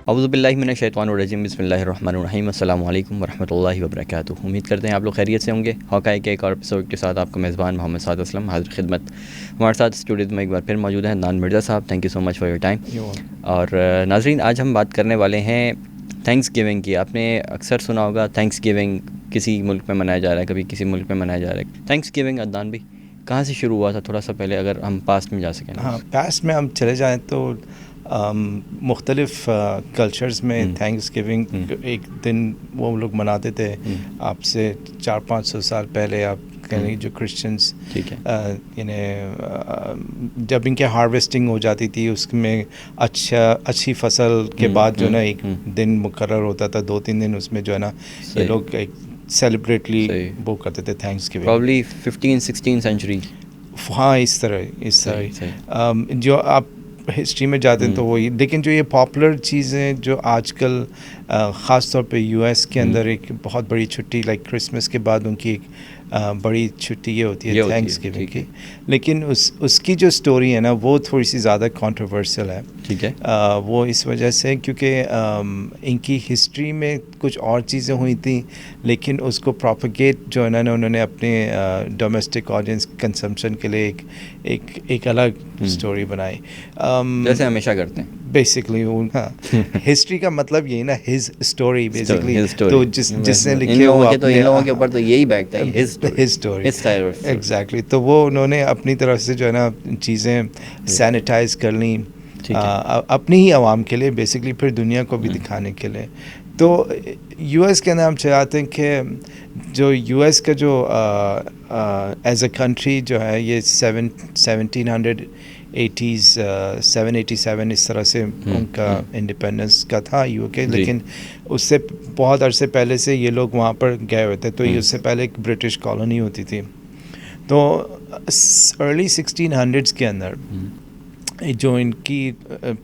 اعوذ باللہ من الشیطان الرجیم، بسم اللہ الرحمن الرحیم، السلام علیکم ورحمۃ اللہ وبرکاتہ۔ امید کرتے ہیں آپ لوگ خیریت سے ہوں گے۔ ہاکائی کے ایک اور ایپیسوڈ کے ساتھ آپ کا میزبان محمد سعد اسلم حاضر خدمت۔ ہمارے ساتھ اسٹوڈیو میں ایک بار پھر موجود ہیں عدنان مرزا صاحب۔ Thank you so much for your time. اور ناظرین، آج ہم بات کرنے والے ہیں تھینکس گیونگ کی۔ آپ نے اکثر سنا ہوگا تھینکس گیونگ کسی ملک میں منایا جا رہا ہے، کبھی کسی ملک میں منایا جا رہا ہے۔ تھینکس گیونگ عدنان بھی کہاں سے شروع ہوا تھا؟ تھوڑا سا پہلے اگر ہم پاسٹ میں جا سکیں۔ ہاں، پاسٹ میں ہم چلے جائیں تو مختلف کلچرز میں تھینکس گیونگ ایک دن وہ لوگ مناتے تھے۔ آپ سے 400-500 سال پہلے آپ کہیں جو کرسچنس، یعنی جب ان کے ہارویسٹنگ ہو جاتی تھی، اس میں اچھی فصل کے بعد جو ہے نا ایک دن مقرر ہوتا تھا، 2-3 دن اس میں جو ہے نا یہ لوگ ایک سیلیبریٹلی وہ کرتے تھے تھینکس گیونگ۔ Probably 15-16 century. ہاں، اس طرح جو آپ ہسٹری میں جاتے ہیں تو وہی، لیکن جو یہ پاپولر چیزیں جو آج کل خاص طور پہ یو ایس کے اندر ایک بہت بڑی چھٹی، لائک کرسمس کے بعد ان کی ایک بڑی چھٹی یہ ہوتی ہے تھینکس گیونگ کی، لیکن اس کی جو سٹوری ہے نا وہ تھوڑی سی زیادہ کانٹروورشل ہے۔ ٹھیک ہے، وہ اس وجہ سے کیونکہ ان کی ہسٹری میں کچھ اور چیزیں ہوئی تھیں، لیکن اس کو پروپیگیٹ جو ہے نا انہوں نے اپنے ڈومیسٹک آڈینس کنزمپشن کے لیے ایک الگ سٹوری بنائی، جیسے ہمیشہ کرتے ہیں بیسکلی۔ ہسٹری کا مطلب یہی نا، ہز اسٹوری بیسکلی، تو جس نے لکھے وہ ان لوگوں کے اوپر تو یہی بیٹھتا ہے، ہز اسٹوری ایگزیکٹلی۔ تو وہ انہوں نے اپنی طرف سے جو ہے نا چیزیں سینیٹائز کر لیں اپنی ہی عوام کے لیے بیسکلی، پھر دنیا کو بھی دکھانے کے لیے۔ تو یو ایس کے اندر ہم چاہتے ہیں کہ جو یو ایس کا جو ایز اے کنٹری جو ہے یہ 787 اس طرح سے ان کا انڈیپینڈنس کا تھا یو کے، لیکن اس سے بہت عرصے پہلے سے یہ لوگ وہاں پر گئے ہوئے تھے، تو یہ اس سے پہلے ایک برٹش کالونی ہوتی تھی۔ تو ارلی 1600s کے اندر جو ان کی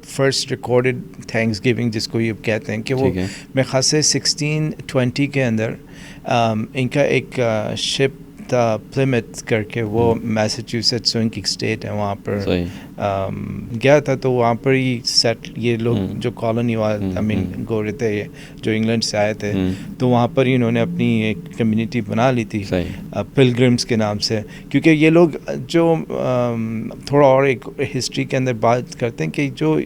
فرسٹ ریکارڈڈ تھینکس گیونگ جس کو یہ کہتے ہیں کہ وہ میرے خیال سے 1620 کے اندر ان کا ایک شپ تھا پلیمتھ کر کے، وہ میساچیوسیٹس ان کی اسٹیٹ ہے، وہاں پر گیا تھا۔ تو وہاں پر ہی سیٹ یہ لوگ جو کالونی والے گورے تھے جو انگلینڈ سے آئے تھے، تو وہاں پر ہی انہوں نے اپنی ایک کمیونٹی بنا لی تھی پلگرمس کے نام سے، کیونکہ یہ لوگ جو تھوڑا اور ایک ہسٹری کے اندر بات کرتے ہیں کہ جو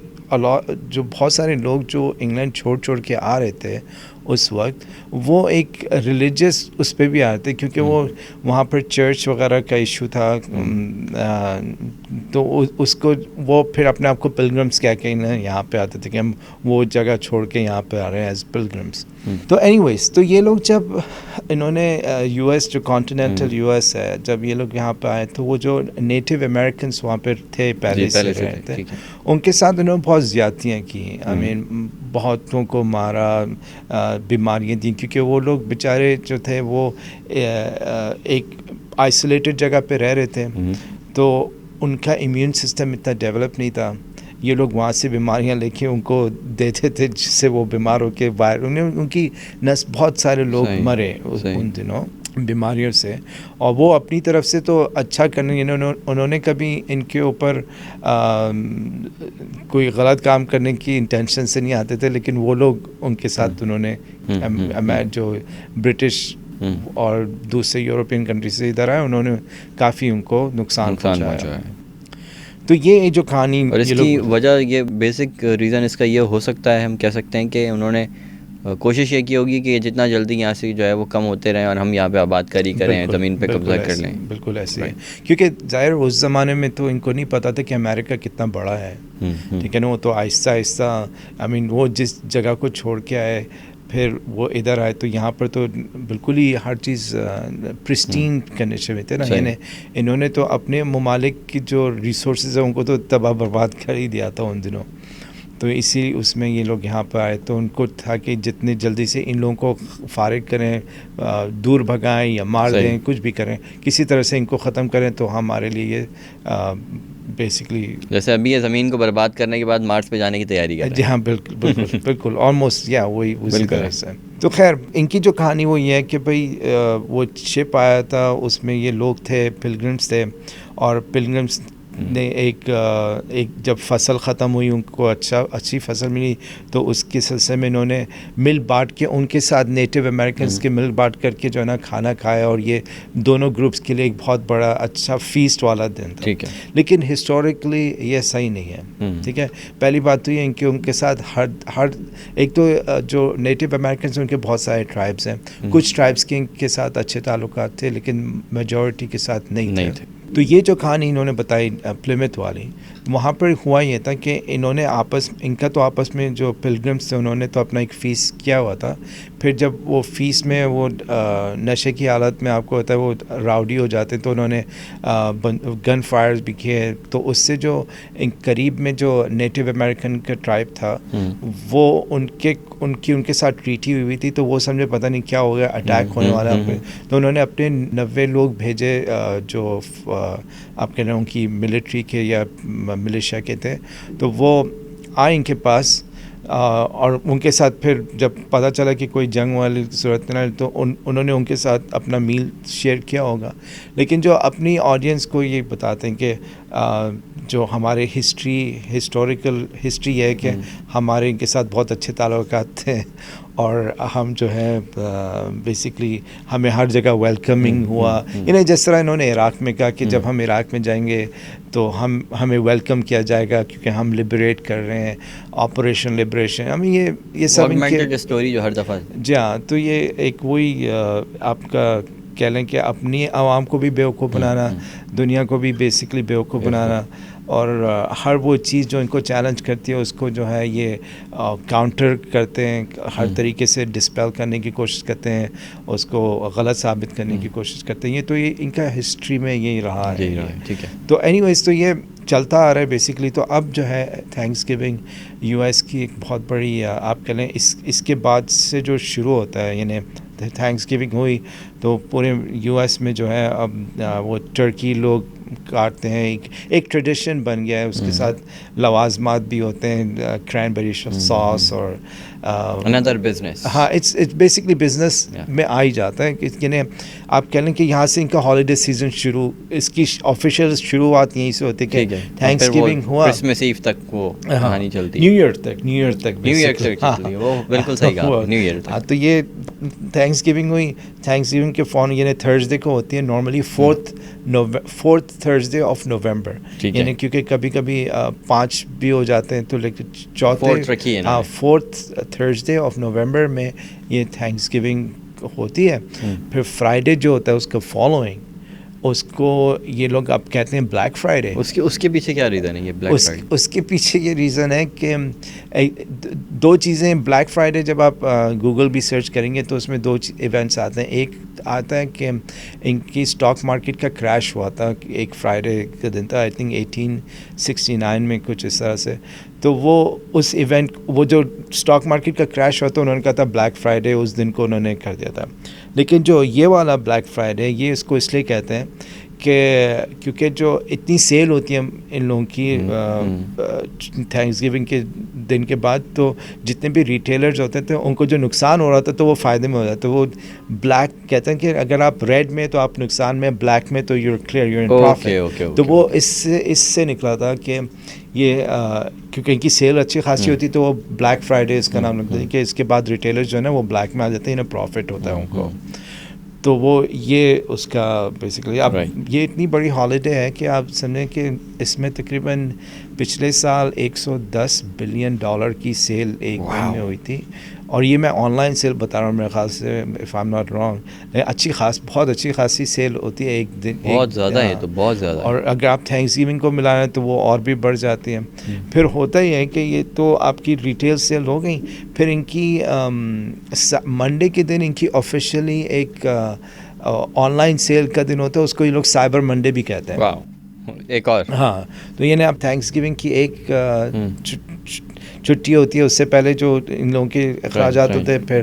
بہت سارے لوگ جو انگلینڈ چھوڑ کے آ رہے تھے اس وقت، وہ ایک ریلیجیس اس پہ بھی آ رہے تھے، کیونکہ وہ وہاں پر چرچ وغیرہ کا ایشو تھا، تو اس کو وہ پھر اپنے آپ کو پلگرمس کہہ کے یہاں پہ آتے تھے کہ ہم وہ جگہ چھوڑ کے یہاں پہ آ رہے ہیں ایز پلگرمس۔ تو اینی ویز، تو یہ لوگ جب انہوں نے یو ایس جو کانٹیننٹل یو ایس ہے، جب یہ لوگ یہاں پہ آئے تو وہ جو نیٹو امریکنس وہاں پہ تھے پہلے سے رہے تھے، ان کے ساتھ انہوں نے بہت زیادتیاں کی، بہتوں کو مارا، بیماریاں دیں، کیونکہ وہ لوگ بیچارے جو تھے وہ ایک آئسولیٹڈ جگہ پہ رہ رہے تھے، تو ان کا امیون سسٹم اتنا ڈیولپ نہیں تھا۔ یہ لوگ وہاں سے بیماریاں لے کے ان کو دیتے تھے، جس سے وہ بیمار ہو کے باہر ان کی نسل بہت سارے لوگ مرے ان دنوں بیماریوں سے، اور وہ اپنی طرف سے تو اچھا کرنے، انہوں نے کبھی ان کے اوپر کوئی غلط کام کرنے کی انٹینشن سے نہیں آتے تھے، لیکن وہ لوگ ان کے ساتھ انہوں نے جو برٹش اور دوسرے یورپین کنٹری سے ادھر آئے، انہوں نے کافی ان کو نقصان پہنچایا۔ تو یہ جو کہانی، اور اس کی وجہ، یہ بیسک ریزن اس کا یہ ہو سکتا ہے، ہم کہہ سکتے ہیں کہ انہوں نے کوشش یہ کی ہوگی کہ جتنا جلدی یہاں سے جو ہے وہ کم ہوتے رہیں اور ہم یہاں پہ آباد کاری کریں، زمین پہ قبضہ کر لیں۔ بالکل ایسے ہے، کیونکہ ظاہر اس زمانے میں تو ان کو نہیں پتا تھا کہ امریکہ کتنا بڑا ہے، ٹھیک ہے نا۔ وہ تو آہستہ آہستہ وہ جس جگہ کو چھوڑ کے آئے، پھر وہ ادھر آئے، تو یہاں پر تو بالکل ہی ہر چیز پرسٹین کنڈیشن میں تھے نا، یعنی انہوں نے تو اپنے ممالک کی جو ریسورسز ہیں ان کو تو تباہ برباد کر ہی دیا تھا ان دنوں۔ تو اسی اس میں یہ لوگ یہاں پہ آئے، تو ان کو تھا کہ جتنے جلدی سے ان لوگوں کو فارغ کریں، دور بھگائیں یا مار دیں، کچھ بھی کریں، کسی طرح سے ان کو ختم کریں، تو ہمارے لیے یہ بیسکلی جیسے ابھی یہ زمین کو برباد کرنے کے بعد مارس پہ جانے کی تیاری کر رہے ہیں۔ جی ہاں، بالکل آلموسٹ یا وہی اسی طرح سے۔ تو خیر، ان کی جو کہانی وہ یہ ہے کہ بھائی وہ شپ آیا تھا، اس میں یہ لوگ تھے، پلگرمس تھے، اور پلگرمس نے ایک جب فصل ختم ہوئی ان کو اچھی فصل ملی تو اس کے سلسلے میں انہوں نے مل بانٹ کے ان کے ساتھ نیٹو امریکنس کے مل بانٹ کر کے جو ہے نا کھانا کھایا, اور یہ دونوں گروپس کے لیے ایک بہت بڑا اچھا فیسٹ والا دن تھا. لیکن ہسٹوریکلی یہ صحیح نہیں ہے. ٹھیک ہے, پہلی بات تو یہ کہ ان کے ساتھ ہر ایک تو جو نیٹو امریکنس ان کے بہت سارے ٹرائبس ہیں, کچھ ٹرائبس کے ساتھ اچھے تعلقات تھے لیکن میجورٹی کے ساتھ نہیں تھے. تو یہ جو کہانی انہوں نے بتائی پلمتھ والی, وہاں پر ہوا یہ تھا کہ انہوں نے ان کا تو آپس میں جو پلگرمس تھے انہوں نے تو اپنا ایک فیس کیا ہوا تھا. پھر جب وہ فیس میں وہ نشے کی حالت میں آپ کو ہوتا ہے وہ راؤڈی ہو جاتے تو انہوں نے گن فائرز بھی کیے. تو اس سے جو قریب میں جو نیٹو امریکن کا ٹرائب تھا وہ ان کے ساتھ ٹریٹی ہوئی تھی, تو وہ سمجھے پتہ نہیں کیا ہو گیا, اٹیک ہونے والا. تو انہوں نے اپنے 90 لوگ بھیجے جو آپ کہہ رہے ہیں ان کی ملٹری کے یا ملیشیا کے تھے, تو وہ آئے ان کے پاس اور ان کے ساتھ پھر جب پتہ چلا کہ کوئی جنگ والی صورت نہ, تو انہوں نے ان کے ساتھ اپنا میل شیئر کیا ہوگا. لیکن جو اپنی آڈینس کو یہ بتاتے ہیں کہ جو ہمارے ہسٹوریکل ہسٹری ہے کہ ہمارے ان کے ساتھ بہت اچھے تعلقات تھے, اور ہم جو ہے بیسکلی ہمیں ہر جگہ ویلکمنگ ہوا. یعنی جس طرح انہوں نے عراق میں کہا کہ جب ہم عراق میں جائیں گے تو ہمیں ویلکم کیا جائے گا کیونکہ ہم لبریٹ کر رہے ہیں, آپریشن لبریشن. ہمیں یہ سب اسٹوری جو ہر دفعہ جی ہاں, تو یہ ایک وہی آپ کا کہہ لیں کہ اپنی عوام کو بھی بیوقوف بنانا, دنیا کو بھی بیسکلی بیوقوف بنانا, اور ہر وہ چیز جو ان کو چیلنج کرتی ہے اس کو جو ہے یہ کاؤنٹر کرتے ہیں, ہر طریقے سے ڈسپیل کرنے کی کوشش کرتے ہیں, اس کو غلط ثابت کرنے کی کوشش کرتے ہیں. یہ تو یہ ان کا ہسٹری میں یہی رہا ہے. ٹھیک ہے, تو اینی ویز تو یہ چلتا آ رہا ہے بیسکلی. تو اب جو ہے تھینکس گیونگ یو ایس کی ایک بہت بڑی آپ کہہ لیں اس کے بعد سے جو شروع ہوتا ہے, یعنی تھینکس گیونگ ہوئی تو پورے یو ایس میں جو ہے اب وہ ٹرکی لوگ کاٹتے ہیں, ایک ٹریڈیشن بن گیا ہے. اس کے ساتھ لوازمات بھی ہوتے ہیں, کرینبری ساس اور another business. ہاں, اٹس بیسکلی بزنس میں آ ہی جاتا ہے. یعنی آپ کہہ لیں کہ یہاں سے ان کا ہالیڈے سیزن شروع, اس کی آفیشیل شروعات یہیں سے ہوتی ہے کہ تھینکس گیونگ ہوا, کرسمس ایو تک وہ کہانی چلتی ہے, نیو ایئر تک وہ بالکل صحیح کہا, نیو ایئر تک. ہاں, تو یہ تھینکس گیونگ ہوئی. تھینکس گیونگ کے فون یعنی تھرسڈے کو ہوتی ہے normally, fourth Thursday of November, یعنی کیونکہ کبھی کبھی 5 بھی ہو جاتے ہیں تو لیکن چوتھے فورتھ تھرسڈے آف نومبر میں یہ تھینکس گیونگ ہوتی ہے. پھر فرائیڈے جو ہوتا ہے اس کا فالوئنگ, اس کو یہ لوگ اب کہتے ہیں بلیک فرائیڈے. اس کے پیچھے کیا ریزن ہے یہ بلیک فرائیڈے؟ اس کے پیچھے یہ ریزن ہے کہ 2 چیزیں. بلیک فرائیڈے جب آپ گوگل بھی سرچ کریں گے تو اس میں 2 ایونٹس آتے ہیں. ایک آتا ہے کہ ان کی اسٹاک مارکیٹ کا کریش ہوا تھا, ایک فرائیڈے کا دن تھا, آئی تھنک 1869 میں کچھ اس طرح سے. تو وہ اس ایونٹ, وہ جو اسٹاک مارکیٹ کا کریش ہوا تھا انہوں نے کہا تھا بلیک فرائیڈے, اس دن کو انہوں نے کر دیا تھا. لیکن جو یہ والا بلیک فرائیڈے, یہ اس کو اس لیے کہتے ہیں کہ کیونکہ جو اتنی سیل ہوتی ہے ان لوگوں کی تھینکس گیونگ کے دن کے بعد, تو جتنے بھی ریٹیلرز ہوتے تھے ان کو جو نقصان ہو رہا تھا تو وہ فائدے میں ہو جاتا. وہ بلیک کہتے ہیں کہ اگر آپ ریڈ میں تو آپ نقصان میں, بلیک میں تو you clear, you in profit. تو وہ اس سے نکلا تھا کہ یہ کیونکہ ان کی سیل اچھی خاصی ہوتی تو وہ بلیک فرائیڈے اس کا نام لگتا ہے کہ اس کے بعد ریٹیلرز جو ہے نا وہ بلیک میں آ جاتے ہیں, انہیں پروفٹ ہوتا ہے ان کو. تو وہ یہ اس کا بیسکلی اب یہ اتنی بڑی ہالیڈے ہے کہ آپ سمجھیں کہ اس میں تقریباً پچھلے سال $110 بلین کی سیل ایک دن میں ہوئی تھی. اور یہ میں آن لائن سیل بتا رہا ہوں, میرے خیال سے if I am not wrong, بہت اچھی خاصی سیل ہوتی ہے ایک دن, بہت زیادہ ہے تو بہت زیادہ. اور اگر آپ تھینکس گیونگ کو ملائیں تو وہ اور بھی بڑھ جاتی ہے. پھر ہوتا ہی ہے کہ یہ تو آپ کی ریٹیل سیل ہو گئی, پھر ان کی منڈے کے دن ان کی آفیشیلی ایک آن لائن سیل کا دن ہوتا ہے, اس کو یہ لوگ سائبر منڈے بھی کہتے ہیں. ایک اور ہاں, تو یعنی آپ تھینکس گیونگ کی ایک چھٹی ہوتی ہے, اس سے پہلے جو ان لوگوں کے اخراجات ہوتے ہیں,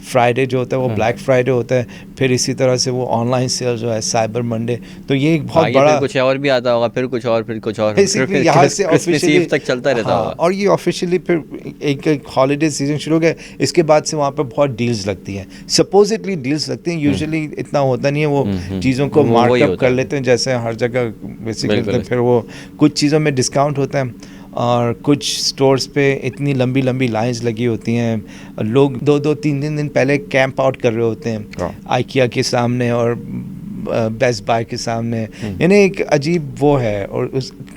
فرائیڈے جو ہوتا ہے وہ بلیک فرائیڈے ہوتا ہے, پھر اسی طرح سے وہ آن لائن سیل جو ہے سائبر منڈے. تو یہ ایک بہت بڑا کچھ اور بھی آتا ہوگا, پھر کچھ اور, پھر کچھ اور, بیسکلی یہاں سے آفیشیلی تک چلتا رہتا ہوگا. اور یہ آفیشیلی پھر ایک ہالیڈے سیزن شروع ہو گیا, اس کے بعد سے وہاں پہ بہت ڈیلز لگتی ہیں, سپوزٹلی ڈیلز لگتی ہیں, یوزلی اتنا ہوتا نہیں ہے, وہ چیزوں کو مارک اپ کر لیتے ہیں جیسے ہر جگہ بیسکلی, پھر وہ کچھ چیزوں میں ڈسکاؤنٹ ہوتا ہے, اور کچھ سٹورز پہ اتنی لمبی لمبی لائنز لگی ہوتی ہیں, لوگ 2-3 دن پہلے کیمپ آؤٹ کر رہے ہوتے ہیں آئیکیا کے سامنے اور بیسٹ بائی کے سامنے, یعنی ایک عجیب وہ ہے. اور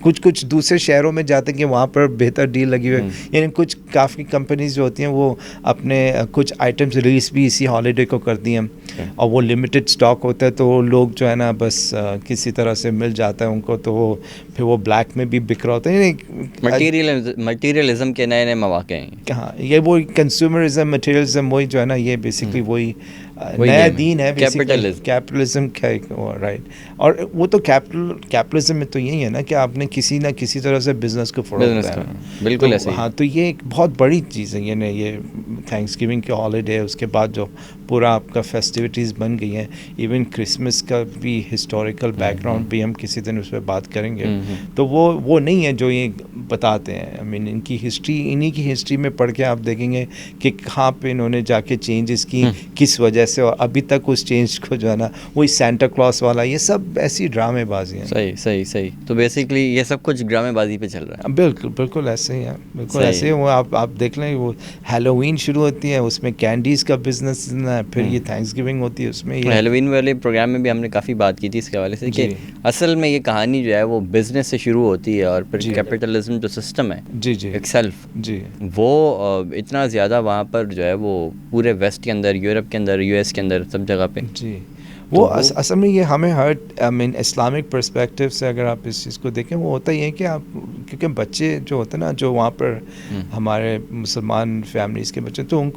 کچھ دوسرے شہروں میں جاتے ہیں کہ وہاں پر بہتر ڈیل لگی ہوئی ہے, یعنی کچھ کافی کمپنیز جو ہوتی ہیں وہ اپنے کچھ آئٹمس ریلیز بھی اسی ہالیڈے کو کرتی ہیں, اور وہ لمیٹڈ اسٹاک ہوتا ہے, تو لوگ جو ہے نا بس کسی طرح سے مل جاتا ہے ان کو, تو وہ پھر وہ بلیک میں بھی بک رہا ہوتا ہے. مٹیریلزم کے نئے نئے مواقع ہیں. ہاں, یہ وہ کنزیومرزم, مٹیریلزم, وہی جو ہے نا یہ بیسکلی وہی نیا دین ہے, کیپٹلزم کا, رائٹ. اور وہ تو کیپٹلزم میں تو یہی ہے نا کہ آپ نے کسی نہ کسی طرح سے بزنس کو فروغ دیا. بالکل ایسے. ہاں, تو یہ ایک بہت بڑی چیز ہے, یعنی یہ تھینکس گیونگ کے ہالیڈے, اس کے بعد جو پورا آپ کا فیسٹیوٹیز بن گئی ہیں, ایون کرسمس کا بھی ہسٹوریکل بیک گراؤنڈ بھی ہم کسی دن اس پہ بات کریں گے. تو وہ نہیں ہے جو یہ بتاتے ہیں. آئی مین ان کی ہسٹری, انہی کی ہسٹری میں پڑھ کے آپ دیکھیں گے کہ کہاں پہ انہوں نے جا کے چینجز کی, کس وجہ سے, اور ابھی تک اس چینج کو جو ہے نا وہی سینٹا کلاس والا, یہ سب ایسی ڈرامے بازی ہیں. صحیح. تو بیسکلی یہ سب کچھ ڈرامے بازی پہ چل رہا ہے. بالکل ایسے ہی ہے, بالکل ایسے ہی. وہ آپ دیکھ لیں, وہ ہیلووین شروع ہوتی ہے, اس میں کینڈیز کا بزنس ہے, پھر یہ تھینکس گیونگ ہوتی ہے, اس میں ہیلووین والے پروگرام میں بھی ہم نے کافی بات کی تھی اس کے حوالے سے کہ اصل میں یہ کہانی جو ہے وہ بزنس سے شروع ہوتی ہے, اور پھر کیپٹلزم جو سسٹم ہے ایک سیلف, وہ اتنا زیادہ وہاں پر جو ہے وہ پورے ویسٹ کے اندر, یورپ کے اندر, یو ایس کے اندر, سب جگہ پہ. وہ اصل میں یہ ہمیں آئی مین اسلامک پرسپیکٹیو سے اگر آپ اس چیز کو دیکھیں, وہ ہوتا ہی ہے کہ آپ, کیونکہ بچے جو ہوتے ہیں نا, جو وہاں پر ہمارے مسلمان فیملیز کے بچے, تو ان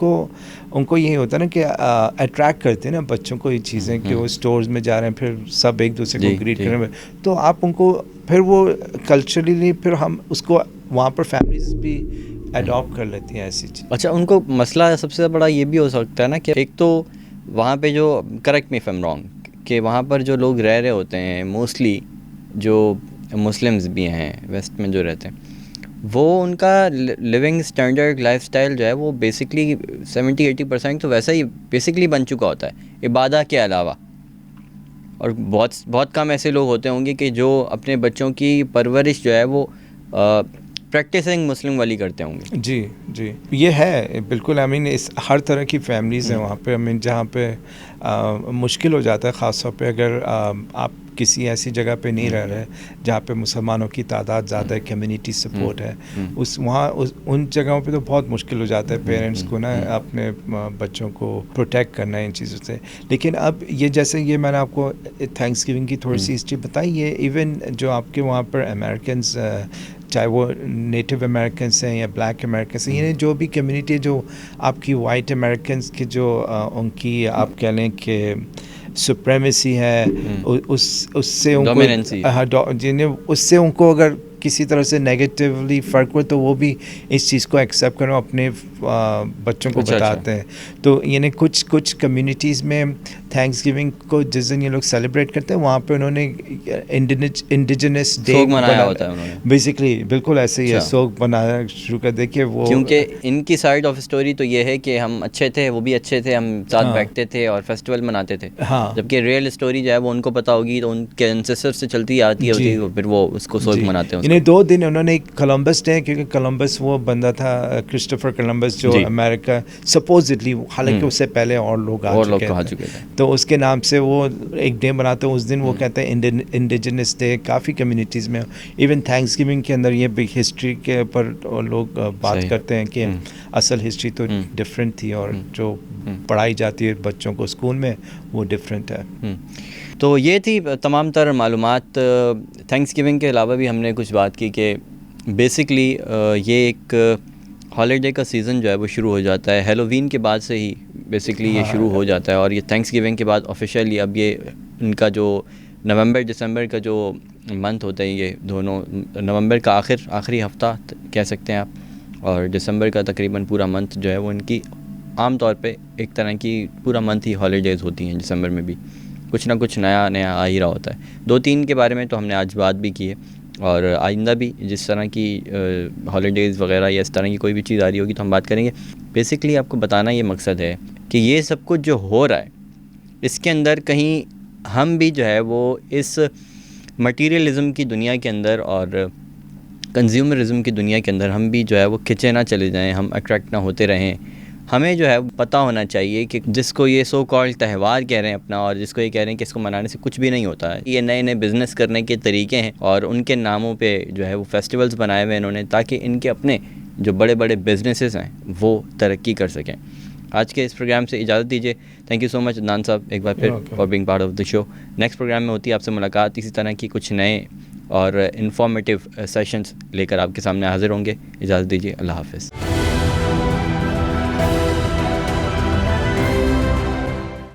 کو یہی ہوتا ہے نا کہ اٹریکٹ کرتے ہیں نا بچوں کو یہ چیزیں, کہ وہ اسٹورز میں جا رہے ہیں, پھر سب ایک دوسرے کو گریٹ کریں, تو آپ ان کو پھر وہ کلچرلی پھر ہم اس کو وہاں پر فیملیز بھی اڈاپٹ کر لیتی ہیں ایسی چیز. اچھا, ان کو مسئلہ سب سے بڑا یہ بھی ہو سکتا ہے نا کہ ایک تو وہاں پہ جو, correct me if I am wrong, کہ وہاں پر جو لوگ رہ رہے ہوتے ہیں موسٹلی جو مسلمز بھی ہیں ویسٹ میں جو رہتے ہیں, وہ ان کا لیونگ اسٹینڈرڈ لائف اسٹائل جو ہے وہ بیسکلی 70-80% تو ویسا ہی بیسکلی بن چکا ہوتا ہے عبادت کے علاوہ. اور بہت کم ایسے لوگ ہوتے ہوں گے کہ جو اپنے بچوں کی پرورش جو ہے وہ پریکٹسنگ مسلم والی کرتے ہوں گے. جی یہ ہے بالکل. آئی مین اس ہر طرح کی فیملیز ہیں وہاں پہ. آئی مین جہاں پہ مشکل ہو جاتا ہے, خاص طور پہ اگر آپ کسی ایسی جگہ پہ نہیں رہ رہے جہاں پہ مسلمانوں کی تعداد زیادہ ہے, کمیونٹی سپورٹ ہے, ان جگہوں پہ تو بہت مشکل ہو جاتا ہے پیرنٹس کو نا اپنے بچوں کو پروٹیکٹ کرنا ان چیزوں سے. لیکن اب یہ جیسے یہ میں نے آپ کو تھینکس گیونگ کی تھوڑی سی ہسٹری بتائی, یہ ایون جو آپ کے وہاں پر امریکنز, چاہے وہ نیٹو امریکنس ہیں یا بلیک امریکنس ہیں, یعنی جو بھی کمیونٹی ہے, جو آپ کی وائٹ امریکنس کی جو ان کی آپ کہہ لیں کہ سپریمیسی ہے, اس سے ان کو, اس سے ان کو اگر کسی طرح سے نیگیٹیولی فرق ہو تو وہ بھی اس چیز کو ایکسیپٹ کرو, اپنے بچوں کو بتاتے ہیں. تو یعنی کچھ کمیونٹیز میں تھینکس گیونگ کو جس دن یہ لوگ سیلیبریٹ کرتے ہیں وہاں پہ انہوں نے انڈیجنس ڈے منایا ہوتا ہے انہوں نے. بیسکلی بالکل ایسے ہی ہے, سوگ بنانا شروع کر دے, کہ وہ کیونکہ ان کی سائڈ آف اسٹوری تو یہ ہے کہ ہم اچھے تھے, وہ بھی اچھے تھے, ہم ساتھ بیٹھتے تھے اور فیسٹیول مناتے تھے. جبکہ ریئل اسٹوری جو ہے وہ ان کو پتہ ہوگی, تو ان کے انسیسٹر سے چلتی آتی ہوتی ہے, پھر وہ اس کو سوگ مناتے ہیں. انہیں 2 دن انہوں نے کولمبس ڈے, کیونکہ کولمبس وہ بندہ تھا کرسٹوفر کولمبس جو امریکہ سپوزٹلی, حالانکہ اس سے پہلے اور لوگ آ چکے تھے, تو اس کے نام سے وہ ایک ڈے مناتے ہیں. اس دن وہ کہتے ہیں انڈیجنس ڈے. کافی کمیونٹیز میں ایون تھینکس گیونگ کے اندر یہ بگ ہسٹری کے اوپر لوگ بات کرتے ہیں کہ اصل ہسٹری تو ڈفرینٹ تھی, اور جو پڑھائی جاتی ہے بچوں کو اسکول میں وہ ڈفرینٹ ہے. تو یہ تھی تمام تر معلومات. تھینکس گیونگ کے علاوہ بھی ہم نے کچھ بات کی کہ بیسکلی یہ ایک ہالیڈے کا سیزن جو ہے وہ شروع ہو جاتا ہے ہیلووین کے بعد سے ہی, بیسکلی یہ شروع ہو جاتا ہے. اور یہ تھینکس گیونگ کے بعد آفیشیلی اب یہ ان کا جو نومبر دسمبر کا جو منتھ ہوتا ہے, یہ دونوں نومبر کا آخری ہفتہ کہہ سکتے ہیں آپ, اور دسمبر کا تقریباً پورا منتھ جو ہے وہ ان کی عام طور پہ ایک طرح کی پورا منتھ ہی ہالیڈیز ہوتی ہیں دسمبر میں بھی، کچھ نہ کچھ نیا نیا آ ہی رہا ہوتا ہے. 2-3 کے بارے میں تو ہم نے آج بات بھی کی ہے، اور آئندہ بھی جس طرح کی ہالیڈیز وغیرہ یا اس طرح کی کوئی بھی چیز آ رہی ہوگی تو ہم بات کریں گے. بیسکلی آپ کو بتانا یہ مقصد ہے کہ یہ سب کچھ جو ہو رہا ہے اس کے اندر کہیں ہم بھی جو ہے وہ اس مٹیریلزم کی دنیا کے اندر اور کنزیومرزم کی دنیا کے اندر ہم بھی جو ہے وہ کھنچے نہ چلے جائیں، ہم اٹریکٹ نہ ہوتے رہیں. ہمیں جو ہے پتہ ہونا چاہیے کہ جس کو یہ سو کال تہوار کہہ رہے ہیں اپنا، اور جس کو یہ کہہ رہے ہیں کہ اس کو منانے سے کچھ بھی نہیں ہوتا ہے، یہ نئے نئے بزنس کرنے کے طریقے ہیں اور ان کے ناموں پہ جو ہے وہ فیسٹیولز بنائے ہوئے انہوں نے تاکہ ان کے اپنے جو بڑے بڑے بزنسز ہیں وہ ترقی کر سکیں. آج کے اس پروگرام سے اجازت دیجیے. Thank you so much Adnan صاحب ایک بار پھر for being part of the show. Next program میں ہوتی ہے آپ سے ملاقات، اسی طرح کی کچھ نئے اور انفارمیٹیو سیشنز لے کر آپ کے سامنے حاضر ہوں گے. اجازت دیجیے، اللہ حافظ.